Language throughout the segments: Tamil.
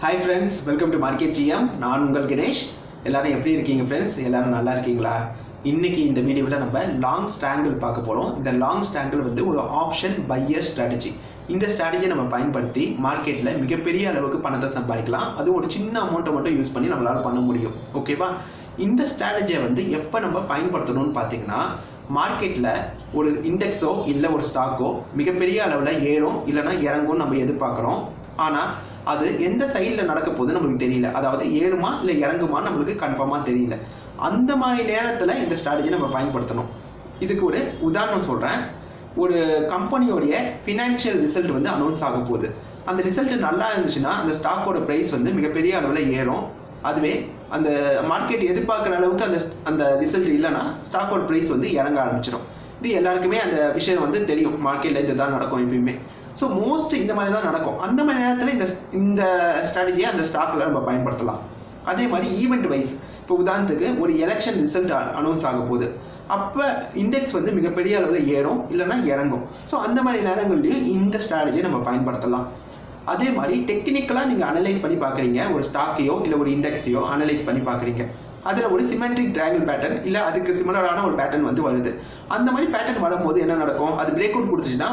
Hi friends, welcome to Market GM. நான் உங்கள் கணேஷ். எல்லாரும் எப்படி இருக்கீங்க friends? எல்லாரும் நல்லா இருக்கீங்களா? இன்னைக்கு இந்த வீடியோவில் நம்ம லாங் ஸ்ட்ராங்கிள் பார்க்க போகிறோம். இந்த லாங் ஸ்ட்ராங்கிள் வந்து ஒரு ஆப்ஷன் பையர் ஸ்ட்ராட்டஜி. இந்த ஸ்ட்ராட்டஜியை நம்ம பயன்படுத்தி மார்க்கெட்டில் மிகப்பெரிய அளவுக்கு பணத்தை சம்பாதிக்கலாம். அதுவும் ஒரு சின்ன அமௌண்ட்டை மட்டும் யூஸ் பண்ணி நம்மளால் பண்ண முடியும். ஓகேவா? இந்த ஸ்ட்ராட்டஜியை வந்து எப்போ நம்ம பயன்படுத்தணும்னு பார்த்தீங்கன்னா, மார்க்கெட்டில் ஒரு இண்டெக்ஸோ இல்லை ஒரு ஸ்டாக்கோ மிகப்பெரிய அளவில் ஏறும் இல்லைனா இறங்கும் நம்ம எதிர்பார்க்குறோம். ஆனால் அது எந்த சைடில் நடக்க போகுது நம்மளுக்கு தெரியல. அதாவது ஏறுமா இல்லை இறங்குமா நம்மளுக்கு கன்ஃபார்மாக தெரியல. அந்த மாதிரி நேரத்தில் இந்த ஸ்ட்ராட்டஜியை நம்ம பயன்படுத்தணும். இதுக்கு ஒரு உதாரணம் சொல்கிறேன். ஒரு கம்பெனியோடைய ஃபினான்ஷியல் ரிசல்ட் வந்து அனௌன்ஸ் ஆக போகுது. அந்த ரிசல்ட் நல்லா இருந்துச்சுன்னா அந்த ஸ்டாக்கோட ப்ரைஸ் வந்து மிகப்பெரிய அளவில் ஏறும். அதுவே அந்த மார்க்கெட் எதிர்பார்க்குற அளவுக்கு அந்த ரிசல்ட் இல்லைன்னா ஸ்டாக்கோட ப்ரைஸ் வந்து இறங்க ஆரம்பிச்சிடும். இது எல்லாருக்குமே அந்த விஷயம் வந்து தெரியும். மார்க்கெட்டில் இதுதான் நடக்கும் எப்பயுமே. ஸோ மோஸ்ட் இந்த மாதிரி தான் நடக்கும். அந்த மாதிரி நேரத்தில் இந்த ஸ்ட்ராட்டஜியை அந்த ஸ்டாக்கில் நம்ம பயன்படுத்தலாம். அதே மாதிரி ஈவெண்ட் வைஸ், இப்போ உதாரணத்துக்கு ஒரு எலெக்ஷன் ரிசல்ட் அனௌன்ஸ் ஆக போகுது. அப்போ இண்டெக்ஸ் வந்து மிகப்பெரிய அளவில் ஏறும் இல்லைன்னா இறங்கும். ஸோ அந்த மாதிரி நேரங்கள்லையும் இந்த ஸ்ட்ராட்டஜியை நம்ம பயன்படுத்தலாம். அதே மாதிரி டெக்னிக்கலாக நீங்கள் அனலைஸ் பண்ணி பார்க்குறீங்க. ஒரு ஸ்டாக்கையோ இல்லை ஒரு இண்டெக்ஸையோ அனலைஸ் பண்ணி பார்க்குறீங்க. அதில் ஒரு சிமெட்ரிக் ட்ரையாங்கிள் பேட்டர்ன் இல்லை அதுக்கு சிமிலரான ஒரு பேட்டர்ன் வந்து வருது. அந்த மாதிரி பேட்டர்ன் வரும்போது என்ன நடக்கும்? அது பிரேக் அவுட் கொடுத்துச்சுன்னா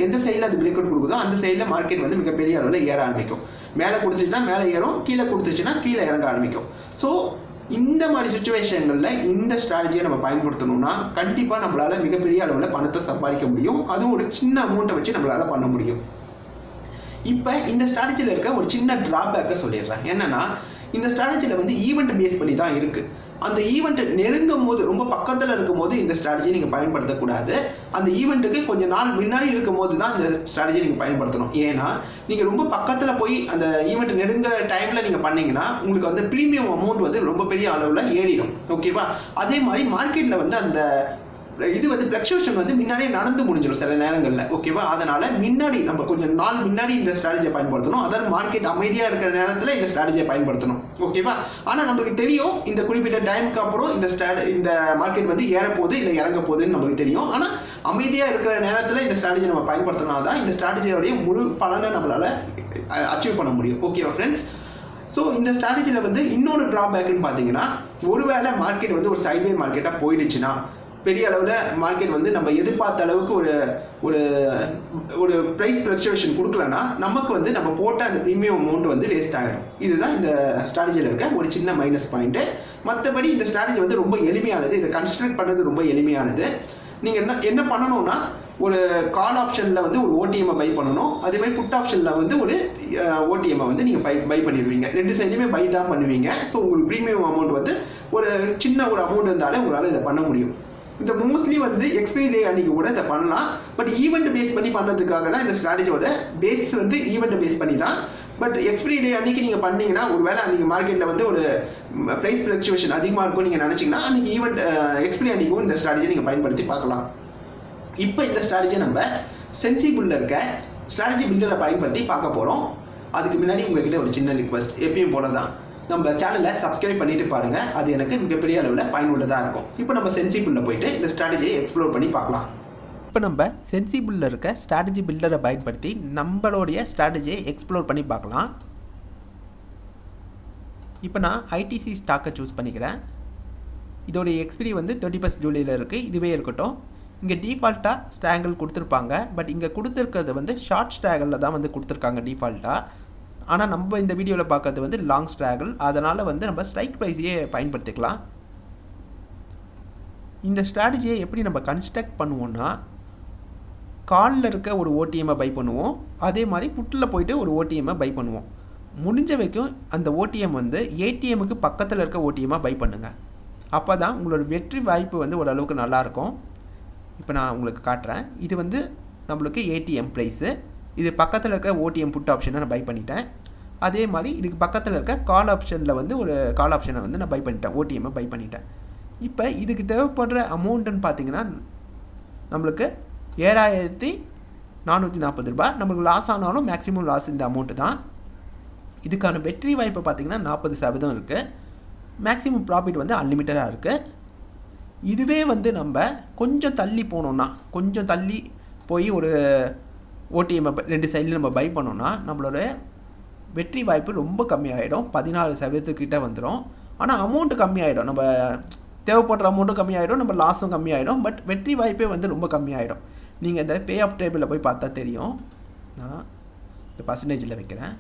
எந்த சைடில் அது பிரேக் அவுட் கொடுக்குதோ அந்த சைடில் மார்க்கெட் வந்து மிகப்பெரிய அளவில் ஏற ஆரம்பிக்கும். மேலே கொடுத்துச்சுன்னா மேலே ஏறும், கீழே கொடுத்துச்சுன்னா கீழே இறங்க ஆரம்பிக்கும். ஸோ இந்த மாதிரி சுச்சுவேஷன்களில் இந்த ஸ்ட்ராட்டஜியை நம்ம பயன்படுத்தணும்னா கண்டிப்பாக நம்மளால் மிகப்பெரிய அளவில் பணத்தை சம்பாதிக்க முடியும். அதுவும் ஒரு சின்ன அமௌண்ட்டை வச்சு நம்மளால் பண்ண முடியும். இப்போ இந்த ஸ்ட்ராட்டஜியில் இருக்க ஒரு சின்ன ட்ராபேக்கை சொல்லிடுறேன். என்னன்னா, இந்த ஸ்ட்ராட்டஜியில் வந்து ஈவெண்ட் பேஸ் பண்ணி தான் இருக்குது. அந்த ஈவெண்ட் நெருங்கும் போது, ரொம்ப பக்கத்தில் இருக்கும் போது இந்த ஸ்ட்ராட்டஜியை நீங்கள் பயன்படுத்தக்கூடாது. அந்த ஈவெண்ட்டுக்கு கொஞ்சம் நாள் முன்னாடி இருக்கும் போது தான் இந்த ஸ்ட்ராட்டஜியை நீங்கள் பயன்படுத்தணும். ஏன்னா நீங்கள் ரொம்ப பக்கத்தில் போய் அந்த ஈவெண்ட் நெருங்குற டைமில் நீங்கள் பண்ணீங்கன்னா உங்களுக்கு வந்து ப்ரீமியம் அமௌண்ட் வந்து ரொம்ப பெரிய அளவில் ஏறிடும். ஓகேவா? அதே மாதிரி மார்க்கெட்டில் வந்து அந்த இது வந்து ஃப்ளக்சுவேஷன் வந்து முன்னாடியே நடந்து முடிஞ்சிடும் சில நேரங்களில். ஓகேவா? அதனால் முன்னாடி நம்ம கொஞ்சம் நாள் முன்னாடி இந்த ஸ்ட்ராட்டஜியை பயன்படுத்தணும். அதாவது மார்க்கெட் அமைதியாக இருக்கிற நேரத்தில் இந்த ஸ்ட்ராட்டஜியை பயன்படுத்தணும். ஓகேவா? ஆனால் நம்மளுக்கு தெரியும் இந்த குறிப்பிட்ட டைமுக்கு அப்புறம் இந்த மார்க்கெட் வந்து ஏறப்போகுது இல்லை இறங்க போகுதுன்னு நம்மளுக்கு தெரியும். ஆனால் அமைதியாக இருக்கிற நேரத்தில் இந்த ஸ்ட்ராட்டஜியை நம்ம பயன்படுத்தினா தான் இந்த ஸ்ட்ராட்டஜியோடைய முழு பலனை நம்மளால் அச்சீவ் பண்ண முடியும். ஓகேவா ஃப்ரெண்ட்ஸ்? ஸோ இந்த ஸ்ட்ராட்டஜியில் வந்து இன்னொரு ட்ராபேக்குன்னு பார்த்தீங்கன்னா, ஒருவேளை மார்க்கெட் வந்து ஒரு சைட்வே மார்க்கெட்டாக போயிடுச்சுன்னா, பெரிய அளவில் மார்க்கெட் வந்து நம்ம எதிர்பார்த்த அளவுக்கு ஒரு ஒரு ப்ரைஸ் ஃப்ளக்சுவேஷன் கொடுக்கலன்னா நமக்கு வந்து நம்ம போட்ட அந்த ப்ரீமியம் அமௌண்ட் வந்து வேஸ்ட் ஆகிடும். இதுதான் இந்த ஸ்ட்ராட்டஜியில் இருக்க ஒரு சின்ன மைனஸ் பாயிண்ட்டு. மற்றபடி இந்த ஸ்ட்ராட்டஜி வந்து ரொம்ப எளிமையானது. இதை கன்ஸ்ட்ரக்ட் பண்ணுறது ரொம்ப எளிமையானது. நீங்கள் என்ன பண்ணணும்னா, ஒரு கால் ஆப்ஷனில் வந்து ஒரு ஓடிஎம்மை பை பண்ணணும். அதே மாதிரி புட் ஆப்ஷனில் வந்து ஒரு ஓடிஎம்மை வந்து நீங்கள் பை பண்ணிடுவீங்க. ரெண்டு சைட்லையுமே பை தான் பண்ணுவீங்க. ஸோ உங்களுக்கு ப்ரீமியம் அமௌண்ட் வந்து ஒரு சின்ன ஒரு அமௌண்ட் இருந்தாலே உங்களால் இதை பண்ண முடியும். இந்த மோஸ்ட்லி வந்து எக்ஸ்பைரி டே அன்றைக்கி கூட இதை பண்ணலாம். பட் ஈவெண்ட் பேஸ் பண்ணி பண்ணுறதுக்காக தான் இந்த ஸ்ட்ராட்டஜியோட பேஸ் வந்து ஈவெண்ட் பேஸ் பண்ணி தான். பட் எக்ஸ்பைரி டே அன்றைக்கி நீங்கள் பண்ணீங்கன்னா, ஒரு வேளை அன்றைக்கி மார்க்கெட்டில் வந்து ஒரு ப்ரைஸ் ஃப்ளக்சுவேஷன் அதிகமாக இருக்கும் நீங்கள் நினச்சிங்கன்னா, அன்றைக்கி ஈவெண்ட் எக்ஸ்பைரி அன்றைக்கும் இந்த ஸ்ட்ராட்டஜியை நீங்கள் பயன்படுத்தி பார்க்கலாம். இப்போ இந்த ஸ்ட்ராட்டஜியை நம்ம சென்சிபிளில் இருக்க ஸ்ட்ராட்டஜி பில்டரை பயன்படுத்தி பார்க்க போகிறோம். அதுக்கு முன்னாடி உங்ககிட்ட ஒரு சின்ன ரிக்வெஸ்ட். எப்பயும் போல தான் நம்ம சேனலை சப்ஸ்கிரைப் பண்ணிட்டு பாருங்கள். அது எனக்கு மிகப்பெரிய அளவில் பயனுள்ளதாக இருக்கும். இப்போ நம்ம சென்சிபிளில் போயிட்டு இந்த ஸ்ட்ராட்டஜியை எக்ஸ்ப்ளோர் பண்ணி பார்க்கலாம். இப்போ நம்ம சென்சிபிளில் இருக்க ஸ்ட்ராட்டஜி பில்டரை பயன்படுத்தி நம்மளுடைய ஸ்ட்ராட்டஜியை எக்ஸ்ப்ளோர் பண்ணி பார்க்கலாம். இப்போ நான் ஐடிசி ஸ்டாக்கை சூஸ் பண்ணிக்கிறேன். இதோடைய எக்ஸ்பிரி வந்து 31 ஜூலையில் இருக்குது. இதுவே இருக்கட்டும். இங்கே டிஃபால்ட்டாக ஸ்ட்ராங்கிள் கொடுத்துருப்பாங்க. பட் இங்கே கொடுத்துருக்கிறது வந்து ஷார்ட் ஸ்ட்ராங்கிளில் தான் வந்து கொடுத்துருக்காங்க டிஃபால்ட்டாக. ஆனால் நம்ம இந்த வீடியோவில் பார்க்கறது வந்து லாங் ஸ்ட்ராங்கிள். அதனால் வந்து நம்ம ஸ்ட்ரைக் ப்ரைஸையே பயன்படுத்திக்கலாம். இந்த ஸ்ட்ராட்டஜியை எப்படி நம்ம கன்ஸ்ட்ரக்ட் பண்ணுவோம்னா, காலில் இருக்க ஒரு ஓடிஎம்மை பை பண்ணுவோம். அதே மாதிரி புட்டில் போயிட்டு ஒரு ஓடிஎம்மை பை பண்ணுவோம். முடிஞ்ச வரைக்கும் அந்த ஓடிஎம் வந்து ஏடிஎம்முக்கு பக்கத்தில் இருக்க ஓடிஎம்மாக பை பண்ணுங்கள். அப்போ தான் உங்களோட வெற்றி வாய்ப்பு வந்து ஓரளவுக்கு நல்லாயிருக்கும். இப்போ நான் உங்களுக்கு காட்டுறேன். இது வந்து நம்மளுக்கு ஏடிஎம் ப்ரைஸு. இது பக்கத்தில் இருக்க ஓடிஎம் புட் ஆப்ஷனை நான் பை பண்ணிட்டேன். அதே மாதிரி இதுக்கு பக்கத்தில் இருக்க கால் ஆப்ஷனில் வந்து ஒரு கால் ஆப்ஷனை வந்து நான் பை பண்ணிட்டேன். ஓடிஎம்மை பை பண்ணிட்டேன். இப்போ இதுக்கு தேவைப்படுற அமௌண்ட்டுன்னு பார்த்தீங்கன்னா நம்மளுக்கு 7440 ரூபாய். நம்மளுக்கு லாஸ் ஆனாலும் மேக்ஸிமம் லாஸ் இந்த அமௌண்ட்டு தான். இதுக்கான வெற்றி வாய்ப்பு பார்த்திங்கன்னா 40% இருக்குது. மேக்ஸிமம் ப்ராஃபிட் வந்து அன்லிமிட்டடாக இருக்குது. இதுவே வந்து நம்ம கொஞ்சம் தள்ளி போனோம்னா, கொஞ்சம் தள்ளி போய் ஒரு ஓடிஎம்மை ரெண்டு சைட்லையும் நம்ம பை பண்ணோன்னா நம்மளோட வெற்றி வாய்ப்பு ரொம்ப கம்மியாகிடும், 14% வந்துடும். ஆனால் அமௌண்ட்டு கம்மியாகிடும், நம்ம தேவைப்படுற அமௌண்ட்டும் கம்மியாகிடும், நம்ம லாஸும் கம்மியாகிடும். பட் வெற்றி வாய்ப்பே வந்து ரொம்ப கம்மியாகிடும். நீங்கள் இந்த பே ஆஃப் டேபிளில் போய் பார்த்தா தெரியும். நான் இந்த பர்சன்டேஜில் வைக்கிறேன்.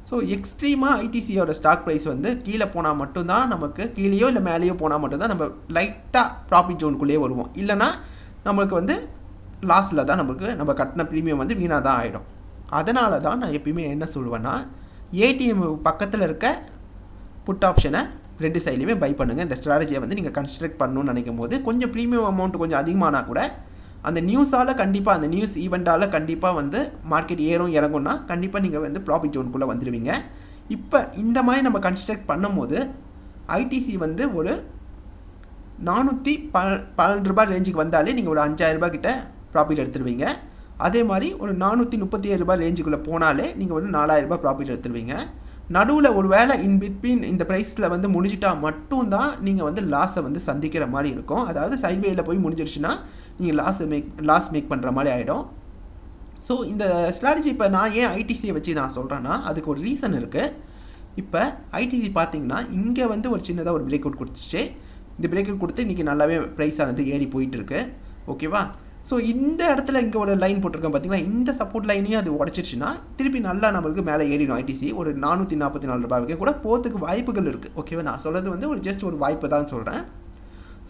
ஸோ எக்ஸ்ட்ரீமாக ஐடிசியோட ஸ்டாக் ப்ரைஸ் வந்து கீழே போனால் மட்டும்தான் நமக்கு, கீழேயோ இல்லை மேலேயோ போனால் மட்டும்தான் நம்ம லைட்டாக ப்ராஃபிட் ஜோனுக்குள்ளேயே வருவோம். இல்லைனா நம்மளுக்கு வந்து லாஸில் தான் நம்ம கட்டின ப்ரீமியம் வந்து வீணாக தான் ஆகிடும். அதனால தான் நான் எப்பயுமே என்ன சொல்லுவேன்னா, ஏடிஎம் பக்கத்தில் இருக்க புட் ஆப்ஷனை 2 சைட்லையுமே பை பண்ணுங்கள். இந்த ஸ்ட்ராட்டஜியை வந்து நீங்கள் கன்ஸ்ட்ரக்ட் பண்ணணும்னு நினைக்கும் போது கொஞ்சம் ப்ரீமியம் அமௌண்ட் கொஞ்சம் அதிகமானால் கூட அந்த நியூஸால் கண்டிப்பாக, அந்த நியூஸ் ஈவெண்ட்டால் கண்டிப்பாக வந்து மார்க்கெட் ஏறும் இறங்கும்னா கண்டிப்பாக நீங்கள் வந்து ப்ராஃபிட் ஜோனுக்குள்ளே வந்துடுவீங்க. இப்போ இந்த மாதிரி நம்ம கன்ஸ்ட்ரக்ட் பண்ணும்போது ஐடிசி வந்து ஒரு 412 ரூபாய் ரேஞ்சுக்கு வந்தாலே நீங்கள் ஒரு 5000 ரூபாய் கிட்ட ப்ராஃபிட் எடுத்துருவீங்க. அதே மாதிரி ஒரு 437 ரூபாய் ரேஞ்சுக்குள்ளே போனாலே நீங்கள் ஒரு 4000 ரூபாய் ப்ராஃபிட் எடுத்துருவீங்க. நடுவில் ஒரு வேளை இன்பிட்வீன் இந்த ப்ரைஸில் வந்து முடிஞ்சிட்டா மட்டும்தான் நீங்கள் வந்து லாஸை வந்து சந்திக்கிற மாதிரி இருக்கும். அதாவது சைட்வேயில் போய் முடிஞ்சிருச்சுன்னா நீங்கள் லாஸ் மேக் பண்ணுற மாதிரி ஆகிடும். ஸோ இந்த ஸ்ட்ராட்டஜி இப்போ நான் ஏன் ஐடிசியை வச்சு நான் சொல்கிறேன்னா அதுக்கு ஒரு ரீசன் இருக்குது. இப்போ ஐடிசி பார்த்தீங்கன்னா இங்கே வந்து ஒரு சின்னதாக ஒரு பிரேக் அவுட் கொடுத்துச்சு. இந்த பிரேக் அவுட் கொடுத்து இன்றைக்கி நல்லாவே ப்ரைஸ் ஆனது ஏறி போயிட்டுருக்கு. ஓகேவா? ஸோ இந்த இடத்துல இங்கே ஒரு லைன் போட்டிருக்கேன் பார்த்தீங்களா, இந்த சப்போர்ட் லைனையும் அது உடச்சிருச்சுன்னா திருப்பி நல்லா நம்மளுக்கு மேலே ஏறிடும். ஐடிசி ஒரு 444 ரூபாய்க்கு கூட போகிறதுக்கு வாய்ப்புகள் இருக்குது. ஓகேவா? நான் சொல்கிறது வந்து ஒரு ஜஸ்ட் ஒரு வாய்ப்பு தான் சொல்கிறேன்.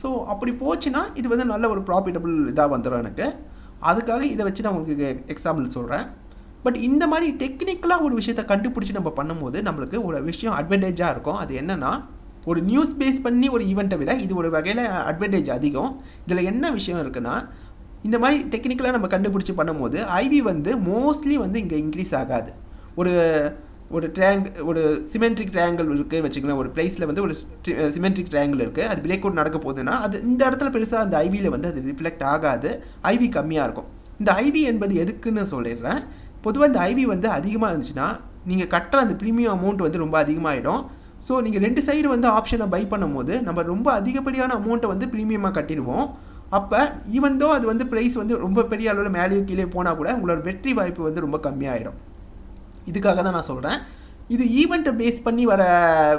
ஸோ அப்படி போச்சுன்னா இது வந்து நல்ல ஒரு ப்ராஃபிட்டபிள் இதாக வந்துடும் எனக்கு. அதுக்காக இதை வச்சு நான் உங்களுக்கு எக்ஸாம்பிள் சொல்கிறேன். பட் இந்த மாதிரி டெக்னிக்கலாக ஒரு விஷயத்தை கண்டுபிடிச்சி நம்ம பண்ணும்போது நம்மளுக்கு ஒரு விஷயம் அட்வான்டேஜாக இருக்கும். அது என்னென்னா, ஒரு நியூஸ் பேஸ் பண்ணி ஒரு ஈவெண்ட்டை விட இது ஒரு வகையில் அட்வான்டேஜ் அதிகம். இதில் என்ன விஷயம் இருக்குன்னா, இந்த மாதிரி டெக்னிக்கலாக நம்ம கண்டுபிடிச்சி பண்ணும்போது ஐவி வந்து மோஸ்ட்லி வந்து இங்கே இன்க்ரீஸ் ஆகாது. ஒரு சிமெட்ரிக் ட்ரையாங்கிள் இருக்குதுன்னு வச்சுக்கலாம். ஒரு ப்ரைஸில் வந்து ஒரு சிமெட்ரிக் ட்ரையாங்கிள் இருக்குது, அது பிரேக் அவுட் நடக்க போகுதுன்னா அது இந்த இடத்துல பெருசாக அந்த ஐவியில் வந்து அது ரிஃப்ளெக்ட் ஆகாது. ஐவி கம்மியாக இருக்கும். இந்த ஐவி என்பது எதுக்குன்னு சொல்லிடுறேன். பொதுவாக இந்த ஐவி வந்து அதிகமாக இருந்துச்சுன்னா நீங்கள் கட்டுற அந்த ப்ரீமியம் அமௌண்ட் வந்து ரொம்ப அதிகமாகிடும். ஸோ நீங்கள் 2 சைடு வந்து ஆப்ஷனை பை பண்ணும்போது நம்ம ரொம்ப அதிகப்படியான அமௌண்ட்டை வந்து ப்ரீமியமாக கட்டிடுவோம். அப்போ ஈவந்தோ அது வந்து ப்ரைஸ் வந்து ரொம்ப பெரிய அளவில் மேலேயும் கீழே போனால் கூட உங்களோட வெற்றி வாய்ப்பு வந்து ரொம்ப கம்மியாகிடும். இதுக்காக தான் நான் சொல்கிறேன். இது ஈவெண்ட்டை பேஸ் பண்ணி வர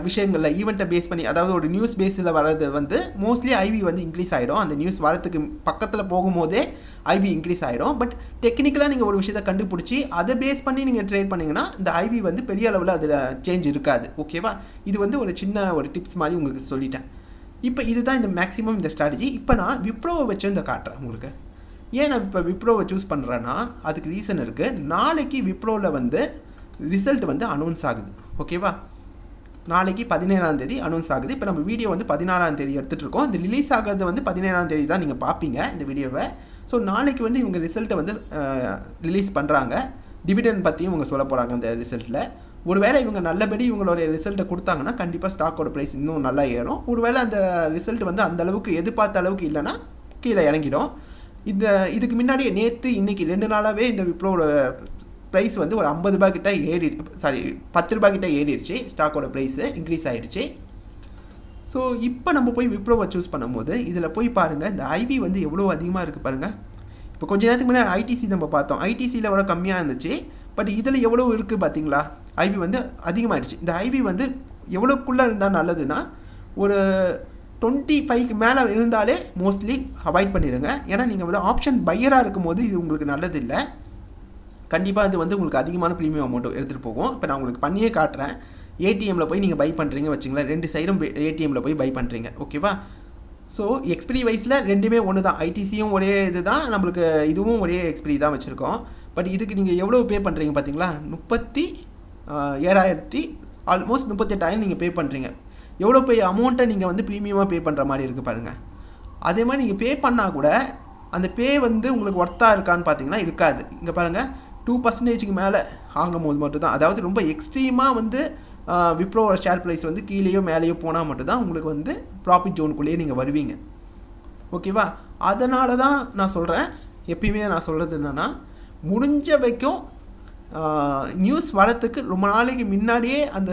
விஷயங்களில், ஈவெண்ட்டை பேஸ் பண்ணி அதாவது ஒரு நியூஸ் பேஸில் வர்றது வந்து மோஸ்ட்லி ஐவி வந்து இன்க்ரீஸ் ஆகிடும். அந்த நியூஸ் வரத்துக்கு பக்கத்தில் போகும்போதே ஐவி இன்க்ரீஸ் ஆகிடும். பட் டெக்னிக்கலாக நீங்கள் ஒரு விஷயத்தை கண்டுபிடிச்சி அதை பேஸ் பண்ணி நீங்கள் ட்ரேட் பண்ணிங்கன்னா இந்த ஐவி வந்து பெரிய அளவில் அதில் சேஞ்ச் இருக்காது. ஓகேவா? இது வந்து ஒரு சின்ன ஒரு டிப்ஸ் மாதிரி உங்களுக்கு சொல்லிட்டேன். இப்போ இதுதான் இந்த மேக்ஸிமம் இந்த ஸ்ட்ராட்டஜி. இப்போ நான் விப்ரோவை வச்சு இந்த காட்டுறேன் உங்களுக்கு. ஏன் நான் இப்போ விப்ரோவை சூஸ் பண்ணுறேன்னா அதுக்கு ரீசன் இருக்குது. நாளைக்கு விப்ரோவில் வந்து ரிசல்ட் வந்து அனௌன்ஸ் ஆகுது. ஓகேவா? நாளைக்கு 17ஆம் தேதி அனௌன்ஸ் ஆகுது. இப்போ நம்ம வீடியோ வந்து 16ஆம் தேதி எடுத்துகிட்டு இருக்கோம். இந்த ரிலீஸ் ஆகிறது வந்து 17ஆம் தேதி தான் நீங்கள் பார்ப்பீங்க இந்த வீடியோவை. ஸோ நாளைக்கு வந்து இவங்க ரிசல்ட்டை வந்து ரிலீஸ் பண்ணுறாங்க. டிவிடெண்ட் பற்றியும் இவங்க சொல்ல போகிறாங்க அந்த ரிசல்ட்டில். ஒருவேளை இவங்க நல்லபடி இவங்களுடைய ரிசல்ட்டை கொடுத்தாங்கன்னா கண்டிப்பாக ஸ்டாக்கோட ப்ரைஸ் இன்னும் நல்லா ஏறும். ஒருவேளை அந்த ரிசல்ட் வந்து அந்த அளவுக்கு எதிர்பார்த்த அளவுக்கு இல்லைன்னா கீழே இறங்கிடும். இதுக்கு முன்னாடியே நேற்று இன்றைக்கி 2 நாளாகவே இந்த விப்ரோட ப்ரைஸ் வந்து ஒரு 50 ரூபாய் கிட்ட 10 ரூபாய் கிட்ட ஏறிடுச்சு. ஸ்டாக்கோட ப்ரைஸு இன்க்ரீஸ் ஆகிடுச்சு. ஸோ இப்போ நம்ம போய் விப்ரோவை சூஸ் பண்ணும்போது இதில் போய் பாருங்கள், இந்த ஐவி வந்து எவ்வளோ அதிகமாக இருக்குது பாருங்கள். இப்போ கொஞ்ச நேரத்துக்கு முன்னாடி ஐடிசி நம்ம பார்த்தோம். ஐடிசியில் எவ்வளோ கம்மியாக இருந்துச்சு. பட் இதில் எவ்வளோ இருக்குது பார்த்தீங்களா? ஐவி வந்து அதிகமாகிடுச்சு. இந்த ஐவி வந்து எவ்வளோக்குள்ளே இருந்தால் நல்லதுன்னா ஒரு 25க்கு மேலே இருந்தாலே மோஸ்ட்லி அவாய்ட் பண்ணிடுங்க. ஏன்னா நீங்கள் வந்து ஆப்ஷன் பையராக இருக்கும்போது இது உங்களுக்கு நல்லது இல்லை. கண்டிப்பாக அது வந்து உங்களுக்கு அதிகமான ப்ரீமியம் அமௌண்ட் எடுத்துகிட்டு போகும். இப்போ நான் உங்களுக்கு பண்ணியே காட்டுறேன். ஏடிஎம்மில் போய் நீங்கள் பை பண்ணுறீங்க வச்சுங்களேன், 2 சைடும் ஏடிஎம்மில் போய் பை பண்ணுறீங்க. ஓகேவா? ஸோ எக்ஸ்பிரி வைஸில் ரெண்டுமே ஒன்று தான். ஐடிசியும் ஒரே இது தான், நம்மளுக்கு இதுவும் ஒரே எக்ஸ்பிரி தான் வச்சுருக்கோம். பட் இதுக்கு நீங்கள் எவ்வளோ பே பண்ணுறீங்க பார்த்தீங்களா? 37,000 ஆல்மோஸ்ட் 38,000 நீங்கள் பே பண்ணுறீங்க. எவ்வளோ பே அமௌண்ட்டை நீங்கள் வந்து ப்ரீமியமாக பே பண்ணுற மாதிரி இருக்குது பாருங்கள். அதே மாதிரி நீங்கள் பே பண்ணால் கூட அந்த பே வந்து உங்களுக்கு ஒர்த்தாக இருக்கான்னு பார்த்தீங்கன்னா இருக்காது. இங்கே பாருங்கள், 2% மேலே ஆகும்போது மட்டும்தான், அதாவது ரொம்ப எக்ஸ்ட்ரீமாக வந்து விப்ரோவோட ஷேர் ப்ரைஸ் வந்து கீழேயோ மேலேயோ போனால் மட்டும்தான் உங்களுக்கு வந்து ப்ராஃபிட் ஜோனுக்குள்ளேயே நீங்கள் வருவீங்க. ஓகேவா? அதனால தான் நான் சொல்கிறேன், எப்பயுமே நான் சொல்கிறது என்னென்னா, முடிஞ்ச வரைக்கும் நியூஸ் வரத்துக்கு ரொம்ப நாளைக்கு முன்னாடியே அந்த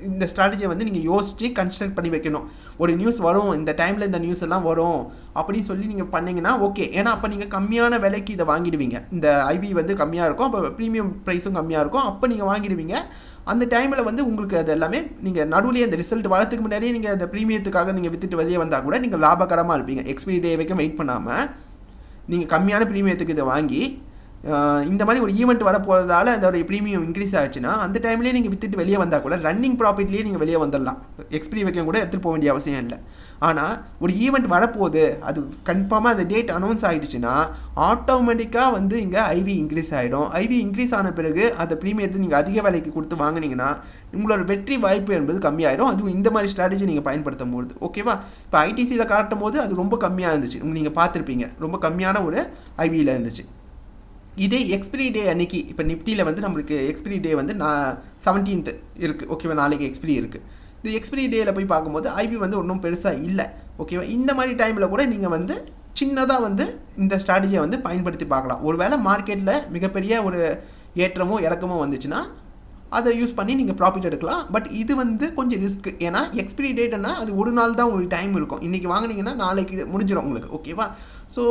இந்த ஸ்ட்ராட்டஜியை வந்து நீங்கள் யோசித்து கன்ஸ்ட்ரக்ட் பண்ணி வைக்கணும். ஒரு நியூஸ் வரும், இந்த டைமில் இந்த நியூஸ் எல்லாம் வரும் அப்படின்னு சொல்லி நீங்கள் பண்ணிங்கன்னா ஓகே. ஏன்னா அப்போ நீங்கள் கம்மியான விலைக்கு இதை வாங்கிடுவீங்க. இந்த ஐவி வந்து கம்மியாக இருக்கும், அப்போ ப்ரீமியம் ப்ரைஸும் கம்மியாக இருக்கும், அப்போ நீங்கள் வாங்கிடுவீங்க. அந்த டைமில் வந்து உங்களுக்கு அது எல்லாமே நீங்கள் நடுவுலேயே அந்த ரிசல்ட் வரதுக்கு முன்னாடியே நீங்கள் அந்த ப்ரீமியத்துக்காக நீங்கள் விற்றுட்டு வெளியே வந்தால் கூட நீங்கள் லாபகரமாக இருப்பீங்க. எக்ஸ்பைரி டே வரைக்கும் வெயிட் பண்ணாமல் நீங்கள் கம்மியான ப்ரீமியத்துக்கு இதை வாங்கி இந்த மாதிரி ஒரு ஈவெண்ட் வர போகிறதால அதோடைய ப்ரீமியம் இன்க்ரீஸ் ஆச்சுன்னா அந்த டைம்லேயே நீங்கள் விற்றுட்டு வெளியே வந்தால் கூட ரன்னிங் ப்ராஃபிட்லேயே நீங்கள் வெளியே வந்துடலாம். எக்ஸ்பைரி வைக்க கூட எடுத்துகிட்டு போக வேண்டிய அவசியம் இல்லை. ஆனால் ஒரு ஈவெண்ட் வரப்போகுது, அது கன்ஃபார்மாக அந்த டேட் அனௌன்ஸ் ஆகிடுச்சுன்னா ஆட்டோமேட்டிக்காக வந்து இங்கே ஐவி இன்க்ரீஸ் ஆகிடும். ஐவி இன்க்ரீஸ் ஆன பிறகு அந்த ப்ரீமியத்தை நீங்கள் அதிக விலைக்கு கொடுத்து வாங்கினீங்கன்னா உங்களோட வெற்றி வாய்ப்பு என்பது கம்மியாயிடும். அதுவும் இந்த மாதிரி ஸ்ட்ராட்டஜி நீங்கள் பயன்படுத்தும் போது ஓகேவா. இப்போ ஐடிசியில் காட்டும் போது அது ரொம்ப கம்மியாக இருந்துச்சு, நீங்கள் பார்த்துருப்பீங்க, ரொம்ப கம்மியான ஒரு ஐவியில் இருந்துச்சு. இதே எக்ஸ்பிரி டே அன்றைக்கி இப்போ நிஃப்டியில் வந்து நம்மளுக்கு எக்ஸ்பிரி டே வந்து 17th இருக்குது ஓகேவா, நாளைக்கு எக்ஸ்பிரி இருக்குது. இந்த எக்ஸ்பிரி டேயில் போய் பார்க்கும்போது ஐவி வந்து ஒன்றும் பெருசாக இல்லை ஓகேவா. இந்த மாதிரி டைமில் கூட நீங்கள் வந்து சின்னதாக வந்து இந்த ஸ்ட்ராட்டஜியை வந்து பயன்படுத்தி பார்க்கலாம். ஒருவேளை மார்க்கெட்டில் மிகப்பெரிய ஒரு ஏற்றமோ இறக்கமோ வந்துச்சுன்னா அதை யூஸ் பண்ணி நீங்கள் ப்ராஃபிட் எடுக்கலாம். பட் இது வந்து கொஞ்சம் ரிஸ்க். ஏன்னா எக்ஸ்பிரி டேட்னா அது ஒரு நாள் தான் உங்களுக்கு டைம் இருக்கும். இன்றைக்கி வாங்கினீங்கன்னா நாளைக்கு முடிஞ்சிடும் உங்களுக்கு ஓகேவா. ஸோ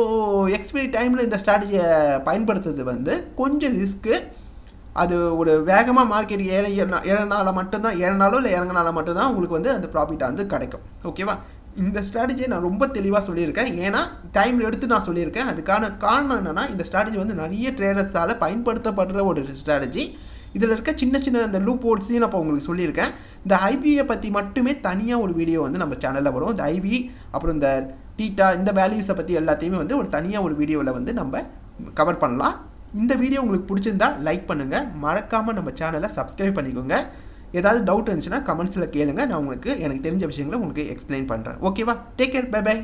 எக்ஸ்பிரி டைமில் இந்த ஸ்ட்ராட்டஜியை பயன்படுத்துறது வந்து கொஞ்சம் ரிஸ்க்கு. அது ஒரு வேகமாக மார்க்கெட் ஏறினால மட்டும்தான், ஏறினாலோ இல்லை இறங்கினால மட்டும்தான் உங்களுக்கு வந்து அந்த ப்ராஃபிட்டாக வந்து கிடைக்கும் ஓகேவா. இந்த ஸ்ட்ராட்டஜியை நான் ரொம்ப தெளிவாக சொல்லியிருக்கேன். ஏன்னா டைமில் எடுத்து நான் சொல்லியிருக்கேன். அதுக்கான காரணம் என்னென்னா இந்த ஸ்ட்ராட்டஜி வந்து நிறைய ட்ரேடர்ஸால் பயன்படுத்தப்படுற ஒரு ஸ்ட்ராட்டஜி. இதில் இருக்க சின்ன சின்ன இந்த லூப் ஹோல்ஸையும் நான் இப்போ உங்களுக்கு சொல்லியிருக்கேன். இந்த ஐபியை பற்றி மட்டுமே தனியாக ஒரு வீடியோ வந்து நம்ம சேனலில் வரும். இந்த ஐபி அப்புறம் இந்த டீட்டா இந்த வேல்யூஸை பற்றி எல்லாத்தையுமே வந்து ஒரு தனியாக ஒரு வீடியோவில் வந்து நம்ம கவர் பண்ணலாம். இந்த வீடியோ உங்களுக்கு பிடிச்சிருந்தா லைக் பண்ணுங்கள், மறக்காமல் நம்ம சேனலை சப்ஸ்கிரைப் பண்ணிக்கோங்க. ஏதாவது டவுட் இருந்துச்சுன்னா கமெண்ட்ஸில் கேளுங்க, நான் உங்களுக்கு எனக்கு தெரிஞ்ச விஷயங்களை உங்களுக்கு எக்ஸ்பிளைன் பண்ணுறேன் ஓகேவா. Take care, bye by.